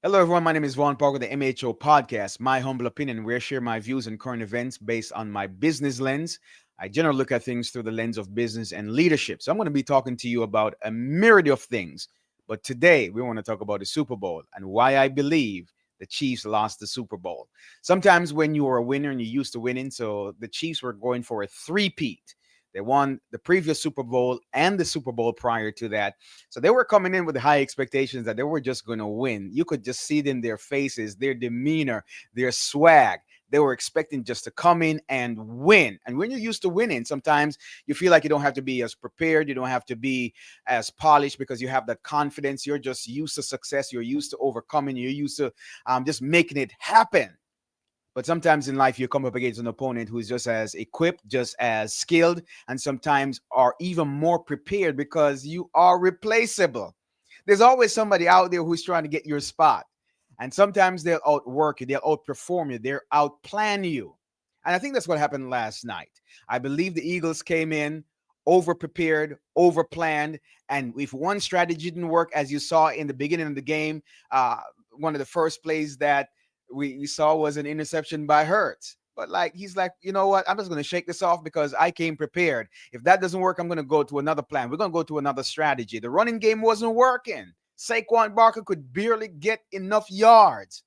Hello, everyone. My name is Vaughn Parker, the MHO Podcast. My humble opinion, where I share my views on current events based on my business lens. I generally look at things through the lens of business and leadership. So I'm going to be talking to you about a myriad of things. But today, we want to talk about the Super Bowl and why I believe the Chiefs lost the Super Bowl. Sometimes when you are a winner and you're used to winning, so the Chiefs were going for a three-peat. They won the previous Super Bowl and the Super Bowl prior to that. So they were coming in with high expectations that they were just going to win. You could just see it in their faces, their demeanor, their swag. They were expecting just to come in and win. And when you're used to winning, sometimes you feel like you don't have to be as prepared. You don't have to be as polished because you have that confidence. You're just used to success. You're used to overcoming. You're used to just making it happen. But sometimes in life, you come up against an opponent who's just as equipped, just as skilled, and sometimes are even more prepared because you are replaceable. There's always somebody out there who's trying to get your spot. And sometimes they'll outwork you, they'll outperform you, they'll outplan you. And I think that's what happened last night. I believe the Eagles came in over prepared, over planned. And if one strategy didn't work, as you saw in the beginning of the game, one of the first plays that we saw was an interception by Hurts. But like he's like, you know what? I'm just going to shake this off because I came prepared. If that doesn't work, I'm going to go to another plan. We're going to go to another strategy. The running game wasn't working. Saquon Barker could barely get enough yards,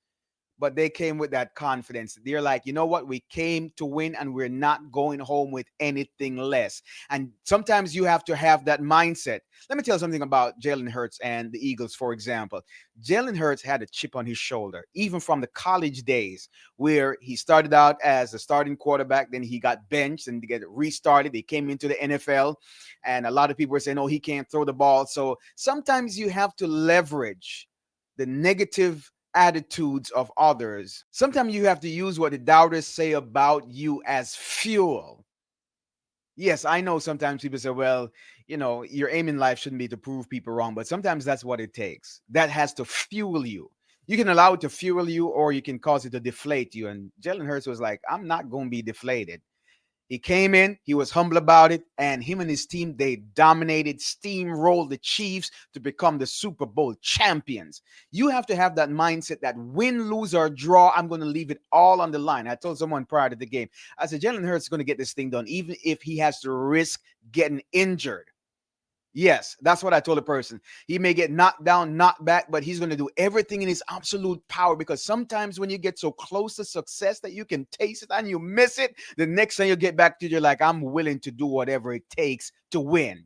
but they came with that confidence. They're like, you know what? We came to win and we're not going home with anything less. And sometimes you have to have that mindset. Let me tell you something about Jalen Hurts and the Eagles, for example. Jalen Hurts had a chip on his shoulder, even from the college days, where he started out as a starting quarterback, then he got benched and get restarted. He came into the NFL, and a lot of people were saying, oh, he can't throw the ball. So sometimes you have to leverage the negative attitudes of others. Sometimes you have to use what the doubters say about you as fuel. Yes, I know sometimes people say, well, your aim in life shouldn't be to prove people wrong, but sometimes that's what it takes. That has to fuel you. You can allow it to fuel you or you can cause it to deflate you. And Jalen Hurts was like, I'm not going to be deflated. He came in, he was humble about it, and him and his team, they dominated, steamrolled the Chiefs to become the Super Bowl champions. You have to have that mindset that win, lose, or draw, I'm going to leave it all on the line. I told someone prior to the game, I said, Jalen Hurts is going to get this thing done, even if he has to risk getting injured. Yes, that's what I told the person. He may get knocked down, knocked back, but he's going to do everything in his absolute power because sometimes when you get so close to success that you can taste it and you miss it, the next time you get back to it, you're like, I'm willing to do whatever it takes to win.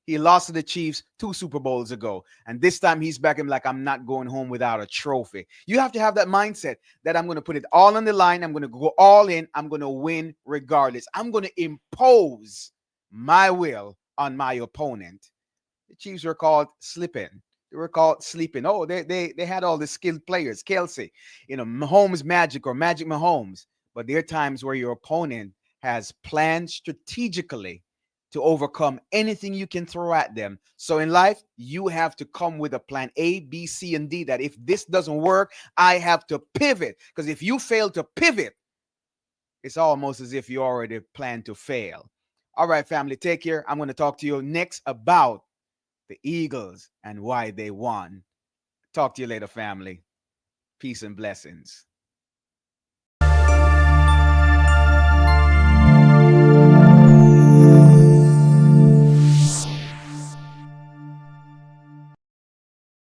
He lost to the Chiefs 2 Super Bowls ago. And this time he's back and like, I'm not going home without a trophy. You have to have that mindset that I'm going to put it all on the line. I'm going to go all in. I'm going to win regardless. I'm going to impose my will on my opponent. The Chiefs were called slipping. They were called sleeping. Oh, they had all the skilled players, Kelsey, Mahomes Magic or Magic Mahomes. But there are times where your opponent has planned strategically to overcome anything you can throw at them. So in life, you have to come with a plan A, B, C, and D that if this doesn't work, I have to pivot. Because if you fail to pivot, it's almost as if you already plan to fail. All right, family, take care. I'm going to talk to you next about the Eagles and why they won. Talk to you later, family. Peace and blessings.